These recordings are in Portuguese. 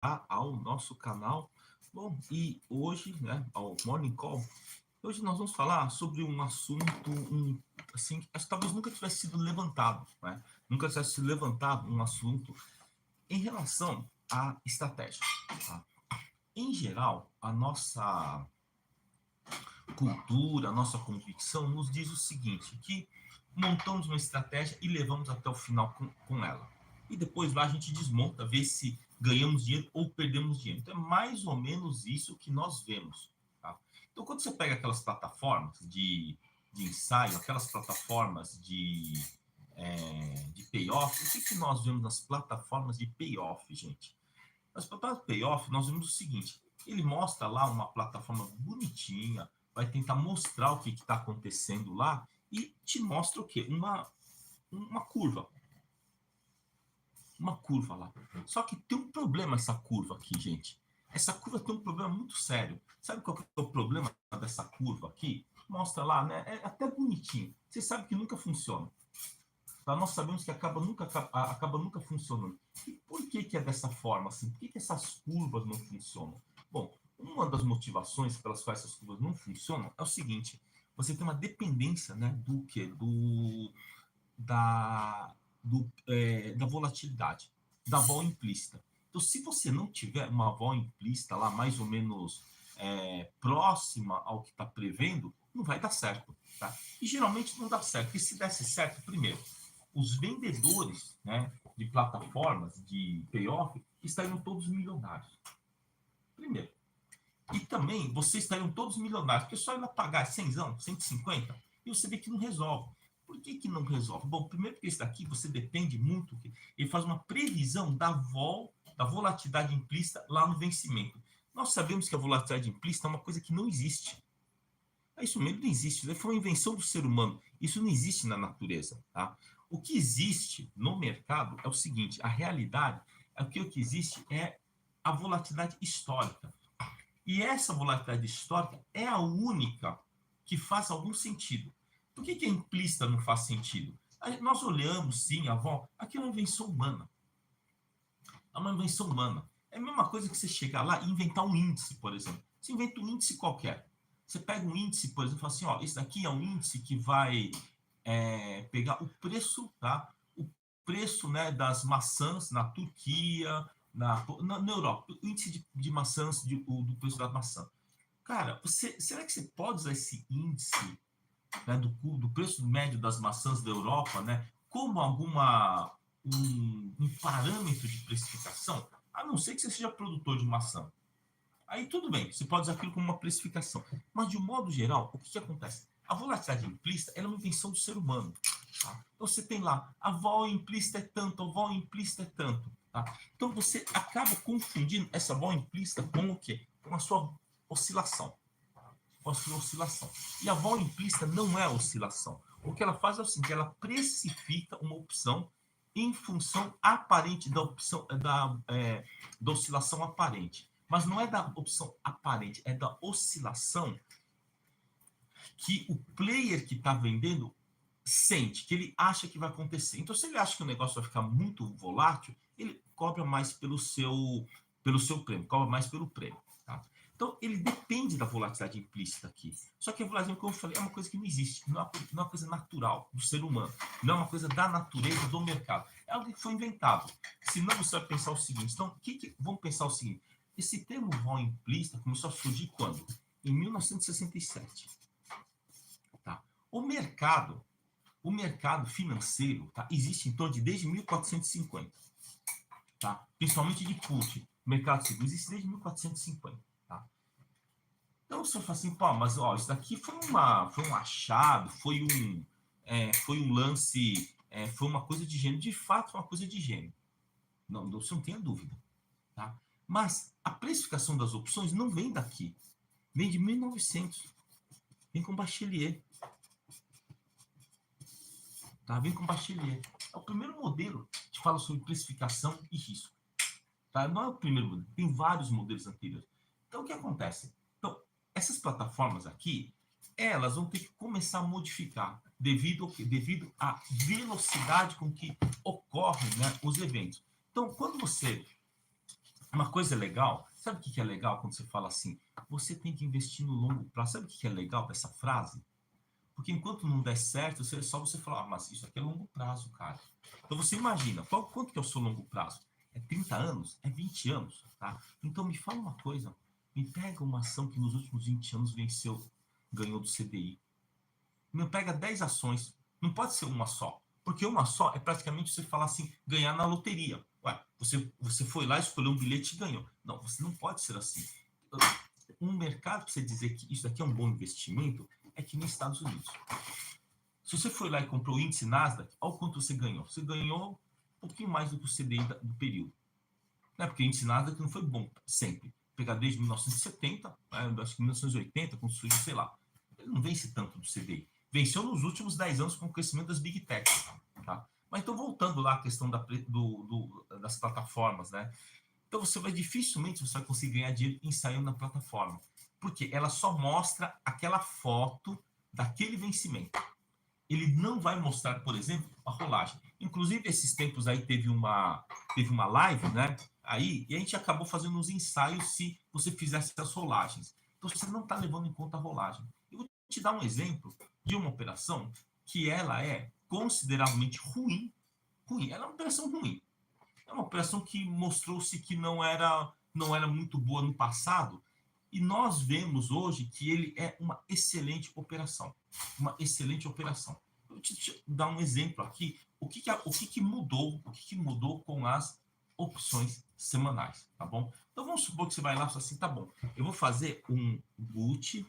ao nosso canal. Bom, e hoje, né, ao Morning Call, hoje nós vamos falar sobre um assunto, assim, que talvez nunca tivesse sido levantado, né? Nunca tivesse sido levantado um assunto em relação à estratégia. Tá? Em geral, a nossa cultura, a nossa convicção nos diz o seguinte, que montamos uma estratégia e levamos até o final com ela. E depois lá a gente desmonta, vê se ganhamos dinheiro ou perdemos dinheiro. Então é mais ou menos isso que nós vemos. Tá? Então quando você pega aquelas plataformas de ensaio, aquelas plataformas de payoff, o que nós vemos nas plataformas de payoff, gente? Nas plataformas de payoff, nós vemos o seguinte, ele mostra lá uma plataforma bonitinha, vai tentar mostrar o que está acontecendo lá e te mostra o quê? Uma curva. Uma curva lá. Só que tem um problema essa curva aqui, gente. Essa curva tem um problema muito sério. Sabe qual que é o problema dessa curva aqui? Mostra lá, né? É até bonitinho. Você sabe que nunca funciona. Tá? Nós sabemos que acaba nunca funcionando. E por que é dessa forma? Assim? Por que essas curvas não funcionam? Bom, uma das motivações pelas quais essas curvas não funcionam é o seguinte: você tem uma dependência, né, do que? Da, da volatilidade, da vol implícita. Então, se você não tiver uma vol implícita lá mais ou menos próxima ao que está prevendo, não vai dar certo. Tá? E geralmente não dá certo. E se desse certo, primeiro, os vendedores, né, de plataformas de payoff estariam todos milionários. Primeiro. E também vocês estariam todos milionários, porque só ainda pagar 100, 150, e você vê que não resolve. Por que não resolve? Bom, primeiro porque esse daqui você depende muito, ele faz uma previsão da volatilidade implícita lá no vencimento. Nós sabemos que a volatilidade implícita é uma coisa que não existe. Isso mesmo não existe, isso foi uma invenção do ser humano. Isso não existe na natureza. Tá? O que existe no mercado é o seguinte, a realidade é que o que existe é a volatilidade histórica. E essa volatilidade histórica é a única que faz algum sentido. Por que a implícita não faz sentido? Nós olhamos, sim, aqui é uma invenção humana. É uma invenção humana. É a mesma coisa que você chegar lá e inventar um índice, por exemplo. Você inventa um índice qualquer. Você pega um índice, por exemplo, e fala assim, ó, esse daqui é um índice que vai pegar o preço, tá? O preço, né, das maçãs na Turquia, na Europa, o índice de maçãs, do preço da maçã. Cara, será que você pode usar esse índice, né, do preço médio das maçãs da Europa, né, como um parâmetro de precificação? A não ser que você seja produtor de maçã. Aí tudo bem, você pode usar aquilo como uma precificação. Mas, de um modo geral, o que acontece? A volatilidade implícita é uma invenção do ser humano. Tá? Então, você tem lá, a vol implícita é tanto, a vol implícita é tanto. Tá? Então, você acaba confundindo essa vol implícita com o quê? Com a sua oscilação. Com a sua oscilação. E a vol implícita não é oscilação. O que ela faz é o seguinte, ela precifica uma opção em função aparente da opção da oscilação aparente. Mas não é da opção aparente, é da oscilação que o player que está vendendo sente, que ele acha que vai acontecer. Então, se ele acha que o negócio vai ficar muito volátil, ele cobra mais pelo seu prêmio, cobra mais pelo prêmio. Tá? Então, ele depende da volatilidade implícita aqui. Só que a volatilidade, como eu falei, é uma coisa que não existe, não é uma coisa natural do ser humano, não é uma coisa da natureza do mercado. É algo que foi inventado. Senão, você vai pensar o seguinte. Então, vamos pensar o seguinte. Esse termo vol implícita começou a surgir quando? Em 1967. Tá? O mercado financeiro, tá, existe em torno de desde 1450. Tá? Principalmente de put. O mercado seguro existe desde 1450. Tá? Então você fala assim, pô, mas ó, isso daqui foi um achado, foi um lance, foi uma coisa de gênio. De fato, foi uma coisa de gênio. Não, você não tenha dúvida. Tá? Mas a precificação das opções não vem daqui. Vem de 1900. Vem com Bachelier. Tá? Vem com Bachelier. É o primeiro modelo que fala sobre precificação e risco. Tá? Não é o primeiro modelo. Tem vários modelos anteriores. Então, o que acontece? Então, essas plataformas aqui, elas vão ter que começar a modificar devido à velocidade com que ocorrem, né, os eventos. Então, quando você Uma coisa legal, sabe o que é legal quando você fala assim? Você tem que investir no longo prazo. Sabe o que é legal dessa frase? Porque enquanto não der certo, só você falar, mas isso aqui é longo prazo, cara. Então você imagina, quanto que é o seu longo prazo? É 30 anos? É 20 anos? Tá? Então me fala uma coisa, me pega uma ação que nos últimos 20 anos venceu, ganhou do CDI. Me pega 10 ações, não pode ser uma só. Porque uma só é praticamente você falar assim, ganhar na loteria. Ué, você foi lá, escolheu um bilhete e ganhou. Não, você não pode ser assim. Um mercado, para você dizer que isso aqui é um bom investimento, é que nos Estados Unidos. Se você foi lá e comprou o índice Nasdaq, olha o quanto você ganhou. Você ganhou um pouquinho mais do que o CDI do período. Né? Porque o índice Nasdaq não foi bom sempre. Pegar desde 1970, acho que 1980, quando surgiu, sei lá. Ele não vence tanto do CDI. Venceu nos últimos 10 anos com o crescimento das Big Techs. Tá? Mas então, voltando lá à questão das plataformas, né? Então, dificilmente você vai conseguir ganhar dinheiro ensaiando na plataforma. Porque ela só mostra aquela foto daquele vencimento. Ele não vai mostrar, por exemplo, a rolagem. Inclusive, esses tempos aí teve uma live, né? Aí, e a gente acabou fazendo uns ensaios se você fizesse as rolagens. Então, você não está levando em conta a rolagem. Eu vou te dar um exemplo de uma operação que ela é consideravelmente ruim. Ruim. Ela é uma operação ruim. É uma operação que mostrou-se que não era muito boa no passado, e nós vemos hoje que ele é uma excelente operação. Uma excelente operação. Eu vou te dar um exemplo aqui. O que mudou com as opções semanais, tá bom? Então vamos supor que você vai lá e fala assim, tá bom, eu vou fazer um boot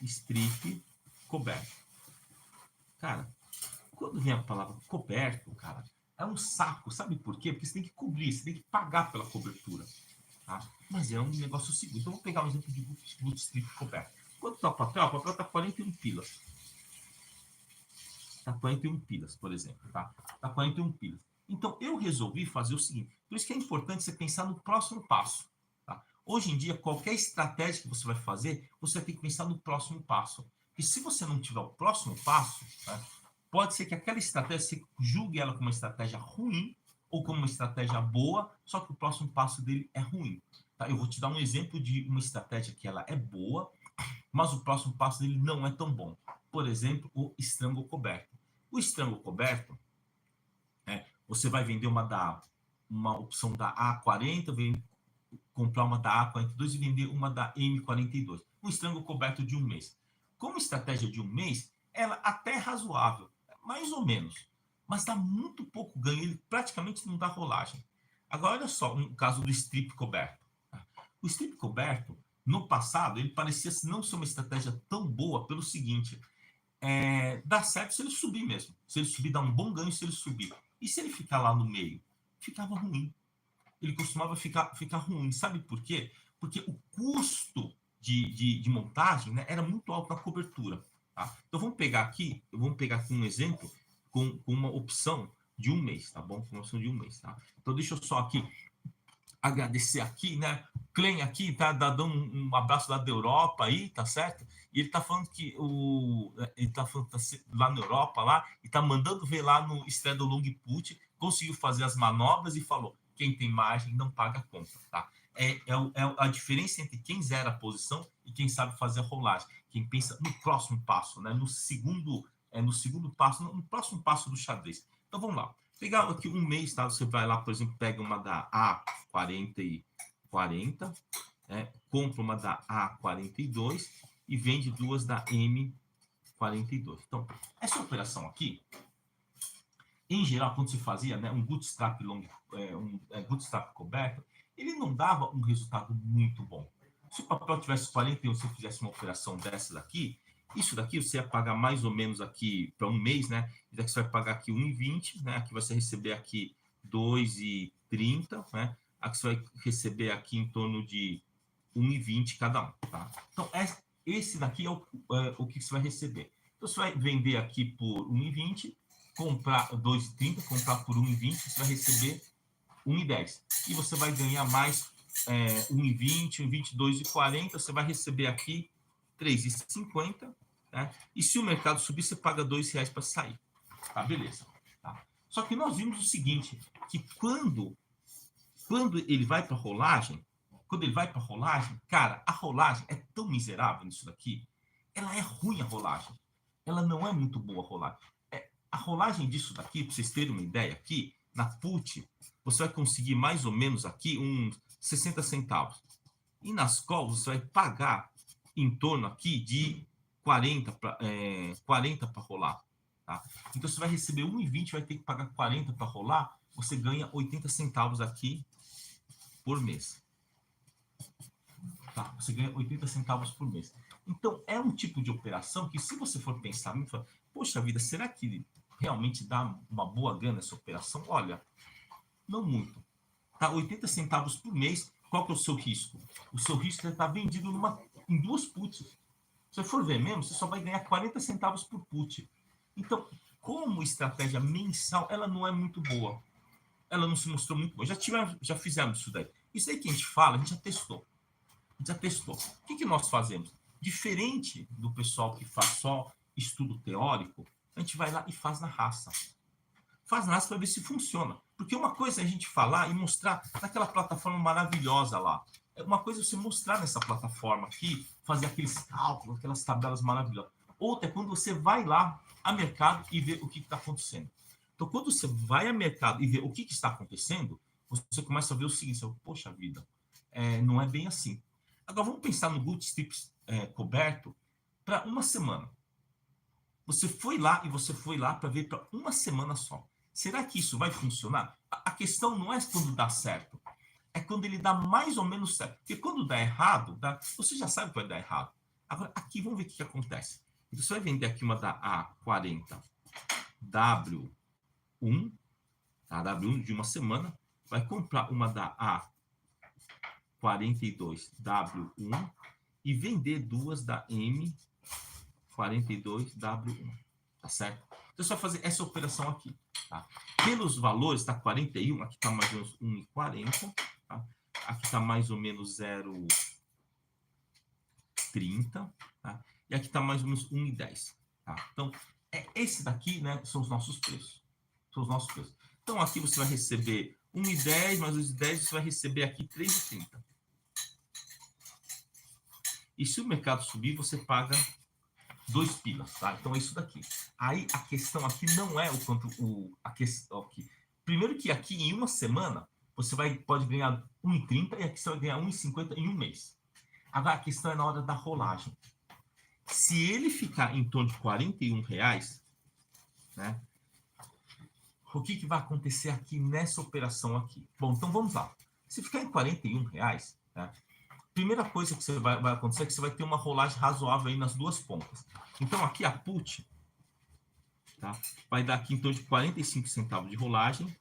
strip coberto. Cara, quando vem a palavra coberto, cara, é um saco. Sabe por quê? Porque você tem que cobrir, você tem que pagar pela cobertura. Tá? Mas é um negócio seguro. Então, vou pegar um exemplo de bootstrap coberto. Quanto está o papel? O papel está 41 pilas. Está 41 pilas, por exemplo. Tá 41 pilas. Então, eu resolvi fazer o seguinte. Por isso que é importante você pensar no próximo passo. Tá? Hoje em dia, qualquer estratégia que você vai fazer, você tem que pensar no próximo passo. Porque se você não tiver o próximo passo, tá? Pode ser que aquela estratégia, você julgue ela como uma estratégia ruim ou como uma estratégia boa, só que o próximo passo dele é ruim. Tá? Eu vou te dar um exemplo de uma estratégia que ela é boa, mas o próximo passo dele não é tão bom. Por exemplo, o estrango coberto. O estrango coberto, você vai vender uma opção da A40, comprar uma da A42 e vender uma da M42. Um estrango coberto de um mês. Como estratégia de um mês, ela até é razoável, mais ou menos, mas dá muito pouco ganho, ele praticamente não dá rolagem. Agora, olha só um caso do strip coberto. O strip coberto, no passado, ele parecia não ser uma estratégia tão boa pelo seguinte, dá certo se ele subir mesmo. Se ele subir, dá um bom ganho se ele subir. E se ele ficar lá no meio? Ficava ruim. Ele costumava ficar ruim. Sabe por quê? Porque o custo de montagem, né, era muito alto na cobertura. Tá? Então vamos pegar aqui um exemplo com uma opção de um mês, tá bom? Com uma opção de um mês, tá? Então deixa eu só aqui agradecer aqui, né? Clem aqui tá dando um abraço lá da Europa aí, tá certo? E ele tá falando que ele tá falando que tá lá na Europa lá e tá mandando ver lá no Straddle Long Put, conseguiu fazer as manobras e falou: quem tem margem não paga conta, tá? É a diferença entre quem zera a posição e quem sabe fazer a rolagem, quem pensa no próximo passo, né? No segundo passo, no próximo passo do xadrez. Então vamos lá. Pegar aqui um mês, tá? Você vai lá, por exemplo, pega uma da A40 e 40, compra uma da A42 e vende duas da M42. Então, essa operação aqui, em geral, quando se fazia, né, um bootstrap bootstrap coberto, ele não dava um resultado muito bom. Se o papel tivesse 41, se você fizesse uma operação dessa daqui, isso daqui você ia pagar mais ou menos aqui para um mês, né? E daqui você vai pagar aqui 1,20, né? Aqui você receber aqui 2,30, né? Aqui você vai receber aqui em torno de 1,20 cada um, tá? Então, esse daqui é o que você vai receber. Então, você vai vender aqui por 1,20, comprar 2,30, comprar por 1,20, você vai receber 1,10. E você vai ganhar mais 1,20, 1,22,40, você vai receber aqui 3,50, né? E se o mercado subir, você paga R$2 para sair. Tá, beleza. Tá. Só que nós vimos o seguinte, que quando quando ele vai para rolagem, cara, a rolagem é tão miserável nisso daqui. Ela é ruim a rolagem. Ela não é muito boa a rolagem. A rolagem disso daqui, para vocês terem uma ideia aqui, na put, você vai conseguir mais ou menos aqui uns 60 centavos. E nas calls você vai pagar em torno aqui de 40 para rolar. Tá? Então você vai receber 1,20, vai ter que pagar 40 para rolar, você ganha 80 centavos aqui por mês. Tá? Você ganha 80 centavos por mês. Então é um tipo de operação que, se você for pensar, poxa vida, será que realmente dá uma boa grana essa operação? Olha, não muito. Tá? 80 centavos por mês, qual que é o seu risco? O seu risco é estar vendido em 2 puts. Se você for ver mesmo, você só vai ganhar 40 centavos por put. Então, como estratégia mensal, ela não é muito boa. Ela não se mostrou muito boa. Já fizemos isso daí. Isso aí que a gente fala, a gente já testou. O que nós fazemos? Diferente do pessoal que faz só estudo teórico, a gente vai lá e faz na raça. Faz na raça para ver se funciona. Porque uma coisa é a gente falar e mostrar naquela plataforma maravilhosa lá. Uma coisa é você mostrar nessa plataforma aqui, fazer aqueles cálculos, aquelas tabelas maravilhosas. Outra é quando você vai lá a mercado e vê o que está acontecendo. Então, quando você vai a mercado e vê o que está acontecendo, você começa a ver o seguinte: poxa vida, não é bem assim. Agora, vamos pensar no Bootstraps coberto para uma semana. Você foi lá para ver para uma semana só. Será que isso vai funcionar? A questão não é quando dá certo, é quando ele dá mais ou menos certo. Porque quando dá errado, você já sabe que vai dar errado. Agora, aqui, vamos ver o que acontece. Então, você vai vender aqui uma da A40 W1, tá? W1 de uma semana, vai comprar uma da A42 W1 e vender duas da M42 W1, tá certo? Então, você vai fazer essa operação aqui, tá? Pelos valores, tá 41, aqui tá mais ou menos 1,40, tá? Aqui tá mais ou menos 0,30, tá? E aqui tá mais ou menos 1,10, tá? Então, esse daqui, né, são os nossos preços. Então, aqui você vai receber 1,10, mais 2,10, você vai receber aqui 3,30. E se o mercado subir, você paga 2 pilas, tá? Então é isso daqui. Aí a questão aqui não é o quanto a questão aqui. Primeiro que aqui em uma semana você pode ganhar 1,30 e aqui você vai ganhar 1,50 em um mês. Agora a questão é na hora da rolagem. Se ele ficar em torno de R$41, né? O que vai acontecer aqui nessa operação aqui? Bom, então vamos lá. Se ficar em R$41, né? Primeira coisa que vai acontecer é que você vai ter uma rolagem razoável aí nas duas pontas. Então, aqui a put, tá, vai dar aqui em torno de 45 centavos de rolagem.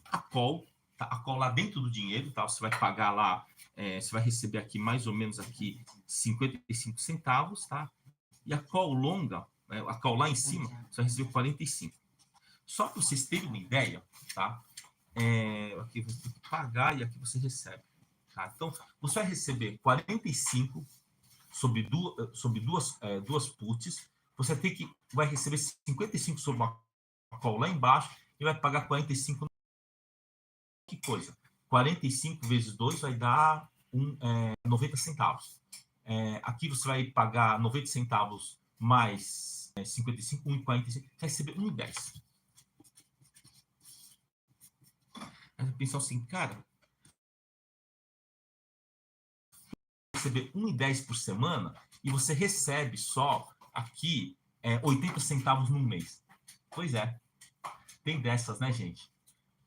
A call, tá, a call lá dentro do dinheiro, tá, você vai pagar lá, você vai receber aqui mais ou menos aqui 55 centavos, tá? E a call longa, né, a call lá em cima, você vai receber 45. Só para vocês terem uma ideia, tá? Aqui você tem que pagar e aqui você recebe. Tá? Então, você vai receber 45 sobre duas puts, você vai receber 55 sobre uma call lá embaixo e vai pagar 45. Que coisa? 45 vezes 2 vai dar 90 centavos. Aqui você vai pagar 90 centavos mais 55, 1,45, vai receber 1,10. Aí você pensa assim, cara, receber 1,10 por semana e você recebe só aqui 80 centavos no mês. Pois é, tem dessas, né, gente?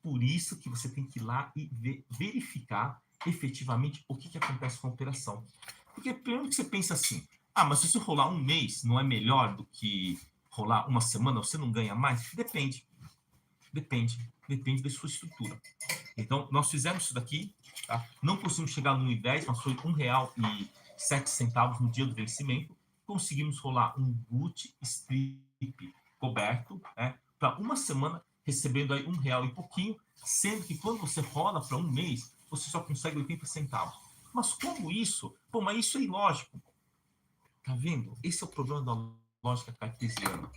Por isso que você tem que ir lá e verificar efetivamente o que acontece com a operação. Porque primeiro que você pensa assim, mas se você rolar um mês, não é melhor do que rolar uma semana, você não ganha mais? Depende da sua estrutura. Então, nós fizemos isso daqui, tá? Não conseguimos chegar no 1,10, mas foi R$1,07 no dia do vencimento. Conseguimos rolar um Bootstrap coberto, né, para uma semana, recebendo aí R$1 e pouquinho, sendo que quando você rola para um mês, você só consegue 80 centavos. Mas como isso? Pô, mas isso é ilógico. Tá vendo? Esse é o problema da lógica cartesiana.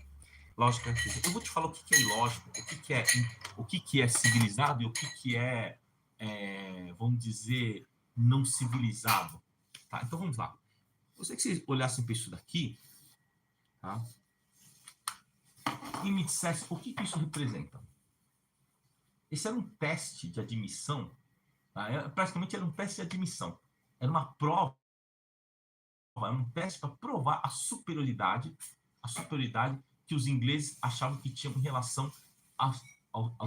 Eu vou te falar o que é ilógico, o que é civilizado e o que é vamos dizer, não civilizado. Tá? Então, vamos lá. Gostaria que vocês olhassem para isso daqui, tá? E me dissessem o que isso representa. Esse era um teste de admissão, tá? Praticamente era um teste de admissão. Era uma prova, era um teste para provar a superioridade que os ingleses achavam que tinham em relação às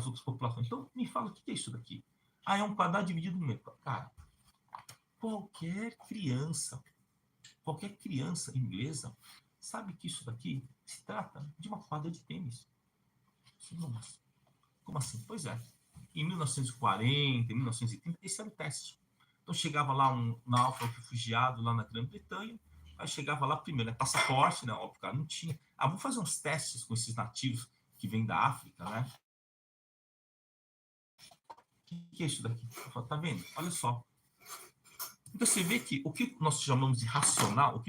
outras populações. Então, me fala o que é isso daqui. É um quadrado dividido no meio. Cara, qualquer criança inglesa sabe que isso daqui se trata de uma quadra de tênis. Como assim? Pois é. Em 1940, em 1930, esse era o teste. Então chegava lá um náufrago refugiado lá na Grã-Bretanha, aí chegava lá primeiro, passaporte, né? Óbvio, cara, não tinha. Vamos fazer uns testes com esses nativos que vêm da África, né? O que é isso daqui? Tá vendo? Olha só. Então você vê que o que nós chamamos de racional,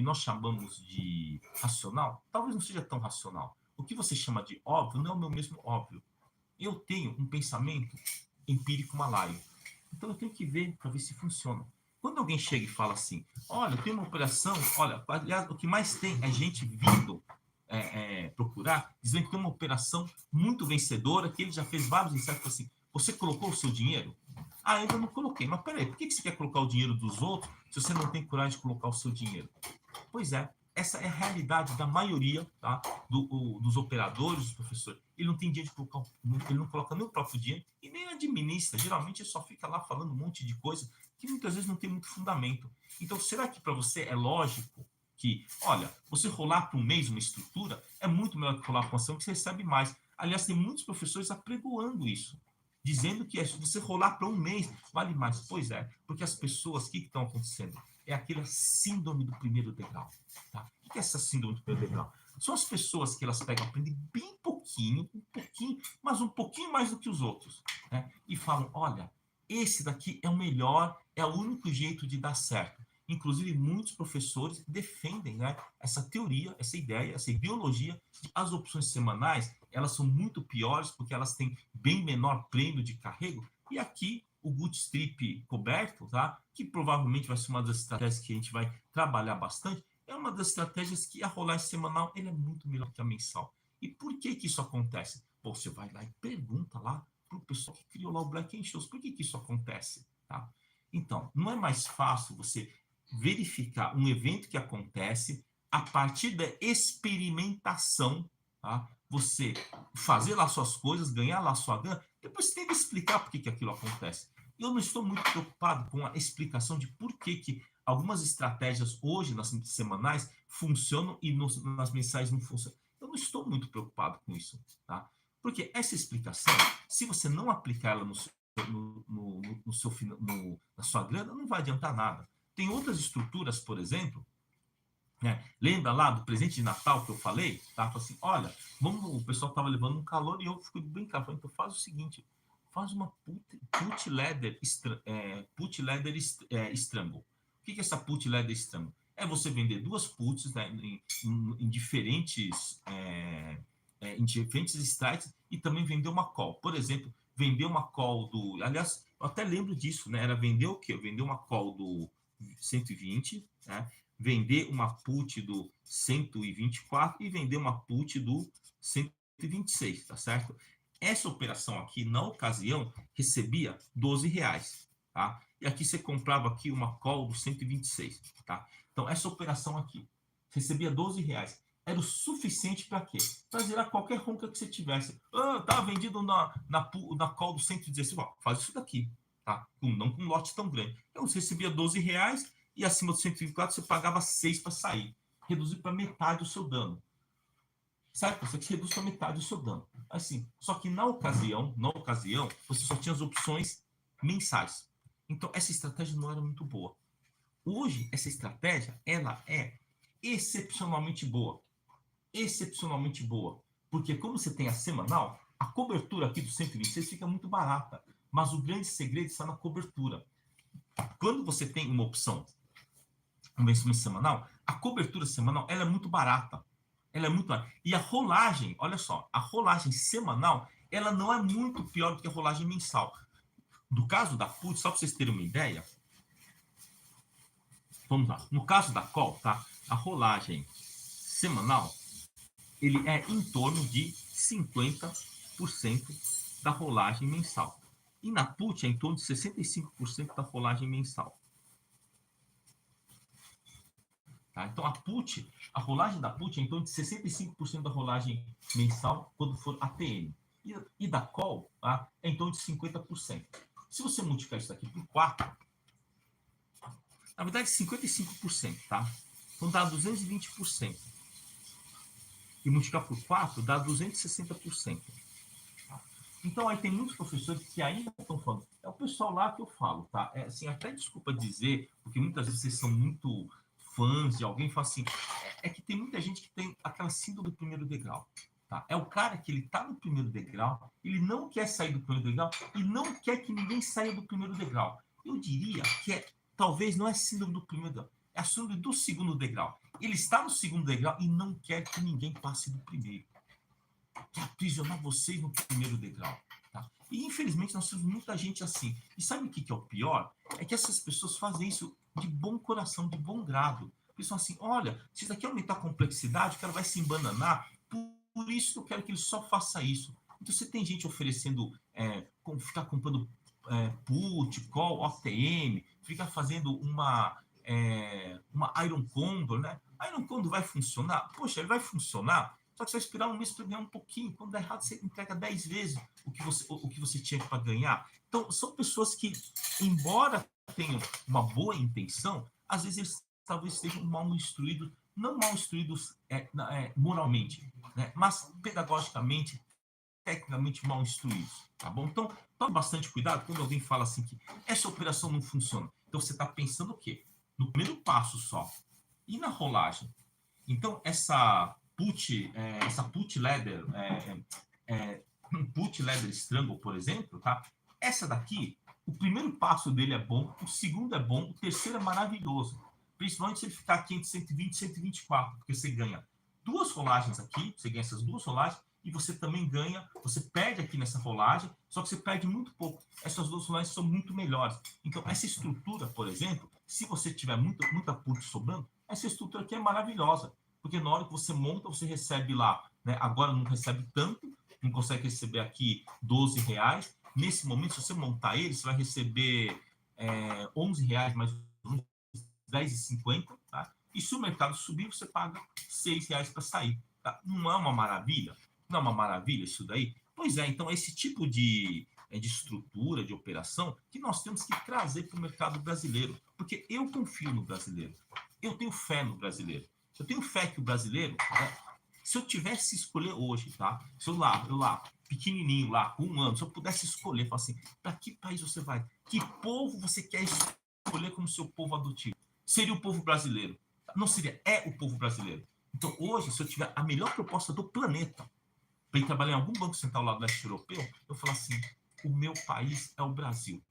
talvez não seja tão racional. O que você chama de óbvio não é o meu mesmo óbvio. Eu tenho um pensamento empírico malaio. Então eu tenho que ver para ver se funciona. Quando alguém chega e fala assim, olha, eu tenho uma operação, olha, aliás, o que mais tem é gente vindo procurar, dizendo que tem uma operação muito vencedora, que ele já fez vários ensaios, assim, você colocou o seu dinheiro? Ainda não coloquei. Mas peraí, por que você quer colocar o dinheiro dos outros se você não tem coragem de colocar o seu dinheiro? Pois é, essa é a realidade da maioria, tá? Dos operadores, dos professores. Ele não tem dinheiro de colocar, ele não coloca nem o próprio dinheiro e nem administra. Geralmente ele só fica lá falando um monte de coisa que muitas vezes não tem muito fundamento. Então, será que para você é lógico que, olha, você rolar por um mês uma estrutura é muito melhor que rolar por uma ação que você recebe mais? Aliás, tem muitos professores apregoando isso, dizendo que se você rolar para um mês, vale mais. Pois é, porque as pessoas, o que estão acontecendo? É aquela síndrome do primeiro degrau. Tá? O que é essa síndrome do primeiro degrau? São as pessoas que elas pegam, aprendem bem pouquinho, mas um pouquinho mais do que os outros, né? E falam, olha, esse daqui é o melhor, é o único jeito de dar certo. Inclusive, muitos professores defendem, né, essa teoria, essa ideia, essa ideologia de as opções semanais, elas são muito piores porque elas têm bem menor prêmio de carrego. E aqui, o bootstrap coberto, tá? Que provavelmente vai ser uma das estratégias que a gente vai trabalhar bastante, é uma das estratégias que a rolagem semanal ele é muito melhor que a mensal. E por que isso acontece? Pô, você vai lá e pergunta lá para o pessoal que criou lá o Black and Shows, por que isso acontece? Tá? Então, não é mais fácil você verificar um evento que acontece a partir da experimentação, tá? Você fazer lá suas coisas, ganhar lá sua grana, depois você tem que explicar por que aquilo acontece. Eu não estou muito preocupado com a explicação de por que algumas estratégias hoje, nas semanais, funcionam e nas mensais não funcionam. Eu não estou muito preocupado com isso, tá? Porque essa explicação, se você não aplicar ela na sua grana, não vai adiantar nada. Tem outras estruturas, por exemplo, né? Lembra lá do presente de Natal que eu falei? Tá? Assim, olha, o pessoal estava levando um calor e eu fui bem claro. Então faz o seguinte, faz uma put leather strangle. O que é essa put leather strangle? É você vender duas puts, né, em diferentes strikes e também vender uma call. Por exemplo, vender uma call do... Aliás, eu até lembro disso, né? Era vender o quê? Vender uma call do 120, né? Vender uma put do 124 e vender uma put do 126, tá certo? Essa operação aqui, na ocasião, recebia R$12, tá? E aqui você comprava aqui uma call do 126, tá? Então, essa operação aqui recebia R$12. Era o suficiente para quê? Para zerar qualquer ronca que você tivesse. Tá vendido na call do 116. Ó, faz isso daqui, tá? Não com um lote tão grande. Então, você recebia R$12 e acima do 124 você pagava 6 para sair. Reduzir para metade o seu dano. Certo? Você reduz para metade o seu dano. Assim, só que na ocasião, você só tinha as opções mensais. Então, essa estratégia não era muito boa. Hoje, essa estratégia, ela é excepcionalmente boa. Excepcionalmente boa. Porque como você tem a semanal, a cobertura aqui do 126 fica muito barata. Mas o grande segredo está na cobertura. Quando você tem uma opção, um vencimento semanal, a cobertura semanal ela é muito barata. Ela é muito barata. E a rolagem, olha só, a rolagem semanal, ela não é muito pior do que a rolagem mensal. No caso da put, só para vocês terem uma ideia, vamos lá. No caso da call, tá? A rolagem semanal, ele é em torno de 50% da rolagem mensal. E na put é em torno de 65% da rolagem mensal. Tá? Então, a rolagem da put é em torno de 65% da rolagem mensal quando for ATM. E da call, tá? É em torno de 50%. Se você multiplicar isso aqui por 4, na verdade, 55%, tá? Então, dá 220%. E multiplicar por 4 dá 260%. Então, aí tem muitos professores que ainda estão falando. É o pessoal lá que eu falo, tá? É, assim, até desculpa dizer, porque muitas vezes vocês são muito fãs de alguém, fala assim, é que tem muita gente que tem aquela síndrome do primeiro degrau. Tá? É o cara que ele tá no primeiro degrau, ele não quer sair do primeiro degrau e não quer que ninguém saia do primeiro degrau. Eu diria que talvez não é síndrome do primeiro degrau, é a síndrome do segundo degrau. Ele está no segundo degrau e não quer que ninguém passe do primeiro. Quer aprisionar vocês no primeiro degrau. Tá? E infelizmente nós temos muita gente assim. E sabe o que é o pior? É que essas pessoas fazem isso de bom coração, de bom grado. Eles são assim, olha, se isso aqui aumentar a complexidade, o cara vai se embananar, por isso que eu quero que ele só faça isso. Então você tem gente oferecendo, ficar comprando put, call, OTM, ficar fazendo uma Iron Condor, né? A Iron Condor vai funcionar? Poxa, ele vai funcionar, só que você vai esperar um mês para ganhar um pouquinho. Quando dá errado, você entrega 10 vezes o que você tinha para ganhar. Então, são pessoas que, embora tenham uma boa intenção, às vezes eles talvez estejam mal instruídos, não mal instruídos moralmente, né? Mas pedagogicamente, tecnicamente mal instruídos, tá bom? Então, tome bastante cuidado quando alguém fala assim que essa operação não funciona. Então, você está pensando o quê? No primeiro passo só. E na rolagem? Então, essa put leather, put leather strangle, por exemplo, tá? Essa daqui, o primeiro passo dele é bom, o segundo é bom, o terceiro é maravilhoso. Principalmente se ele ficar aqui entre 120 e 124, porque você ganha duas rolagens aqui, você ganha essas duas rolagens, e você também ganha, você perde aqui nessa rolagem, só que você perde muito pouco. Essas duas rolagens são muito melhores. Então, essa estrutura, por exemplo, se você tiver muita put sobrando, essa estrutura aqui é maravilhosa. Porque na hora que você monta, você recebe lá, né? Agora não recebe tanto, não consegue receber aqui R$12. Nesse momento, se você montar ele, você vai receber R$11, mais ou menos R$10,50, tá? E se o mercado subir, você paga R$6 para sair. Tá? Não é uma maravilha? Não é uma maravilha isso daí? Pois é, então esse tipo de estrutura, de operação, que nós temos que trazer para o mercado brasileiro. Porque eu confio no brasileiro. Eu tenho fé no brasileiro. Eu tenho fé que o brasileiro, se eu tivesse escolher hoje, tá? Se eu lá, pequenininho lá, com 1 ano, se eu pudesse escolher, falar assim, para que país você vai? Que povo você quer escolher como seu povo adotivo? Seria o povo brasileiro. Não seria, é o povo brasileiro. Então, hoje, se eu tiver a melhor proposta do planeta para ir trabalhar em algum banco central lá do leste europeu, eu falo assim, o meu país é o Brasil.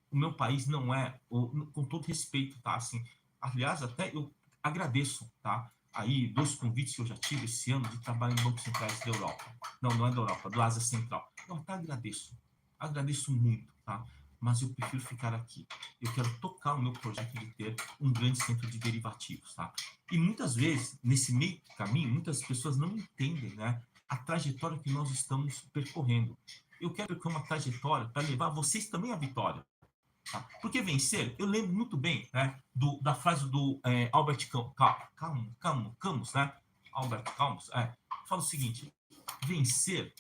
O meu país não é, com todo respeito, tá? Assim, aliás, até eu agradeço, tá? Aí, 2 convites que eu já tive esse ano de trabalho em bancos centrais da Europa. Não é da Europa, do Ásia Central. Eu até agradeço. Agradeço muito, tá? Mas eu prefiro ficar aqui. Eu quero tocar o meu projeto de ter um grande centro de derivativos, tá? E muitas vezes, nesse meio caminho, muitas pessoas não entendem, né, a trajetória que nós estamos percorrendo. Eu quero percorrer uma trajetória para levar vocês também à vitória. Tá? Porque vencer, eu lembro muito bem, né, da frase do Albert Camus, né? Albert Camus, fala o seguinte: vencer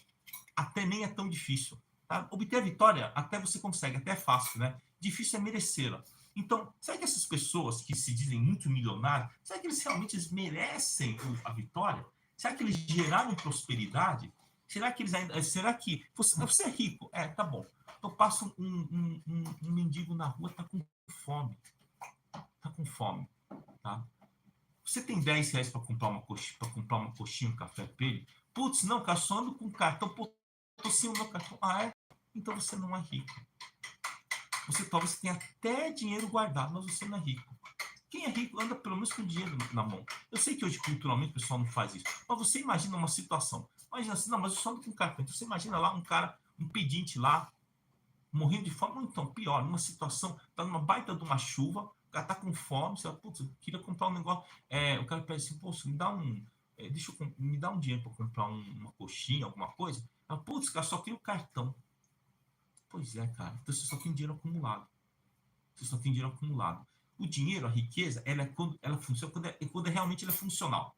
até nem é tão difícil. Tá? Obter a vitória até você consegue, até é fácil, né? Difícil é merecê-la. Então, será que essas pessoas que se dizem muito milionários, será que eles realmente merecem a vitória? Será que eles geraram prosperidade? Será que eles ainda. Será que. Você é rico? Tá bom. Então passa um mendigo na rua, tá com fome. Tá com fome. Tá? Você tem R$10 para comprar uma coxinha, um café para ele? Putz, não, cara, só ando com cartão. Pô, tô sem o meu cartão. É? Então você não é rico. Você talvez tenha até dinheiro guardado, mas você não é rico. Quem é rico anda pelo menos com dinheiro na mão. Eu sei que hoje, culturalmente, o pessoal não faz isso. Mas você imagina uma situação. Imagina assim, não, mas eu só ando com cartão. Então você imagina lá um cara, um pedinte lá, morrendo de fome, ou então, pior, numa situação, tá numa baita de uma chuva, o cara tá com fome, você fala, putz, eu queria comprar um negócio, o cara pede assim, poxa, me dá um dinheiro para comprar uma coxinha, alguma coisa. Putz, cara, só tem o cartão. Pois é, cara, então você só tem dinheiro acumulado. Você só tem dinheiro acumulado. O dinheiro, a riqueza, ela funciona quando realmente ela é funcional.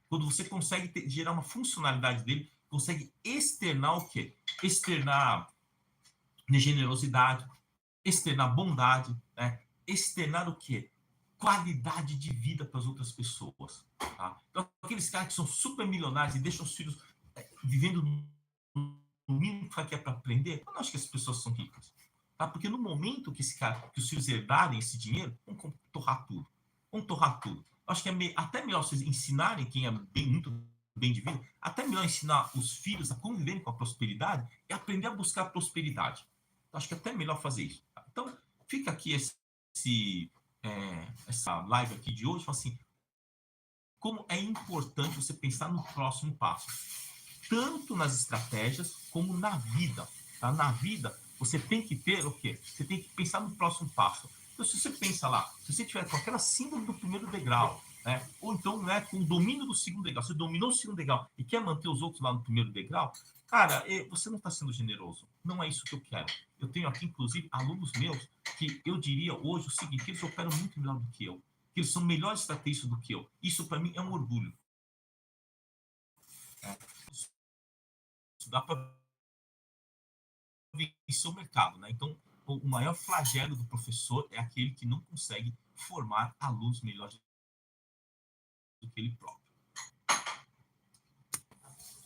Quando você consegue gerar uma funcionalidade dele, consegue externar o quê? Externar generosidade, externar bondade, né? Externar o quê? Qualidade de vida para as outras pessoas. Tá? Então, aqueles caras que são super milionários e deixam os filhos vivendo no mínimo que é para aprender, eu não acho que as pessoas são ricas. Tá? Porque no momento que que os filhos herdarem esse dinheiro, vão torrar tudo. Vão torrar tudo. Eu acho que até melhor vocês ensinarem quem é muito bem de vida, até melhor ensinar os filhos a conviverem com a prosperidade e aprender a buscar a prosperidade. Eu acho que é até melhor fazer isso. Tá? Então, fica aqui essa live aqui de hoje, assim, como é importante você pensar no próximo passo, tanto nas estratégias como na vida. Tá? Na vida, você tem que ter o quê? Você tem que pensar no próximo passo. Então, se você pensa lá, se você tiver com aquela síndrome do primeiro degrau, né? Ou então com o domínio do segundo degrau, você dominou o segundo degrau e quer manter os outros lá no primeiro degrau, cara, você não está sendo generoso. Não é isso que eu quero. Eu tenho aqui, inclusive, alunos meus que eu diria hoje o seguinte, que eles operam muito melhor do que eu, que eles são melhores estrategistas do que eu. Isso, para mim, é um orgulho. É. Isso dá para vencer o mercado, né? Então, o maior flagelo do professor é aquele que não consegue formar alunos melhores do que ele próprio.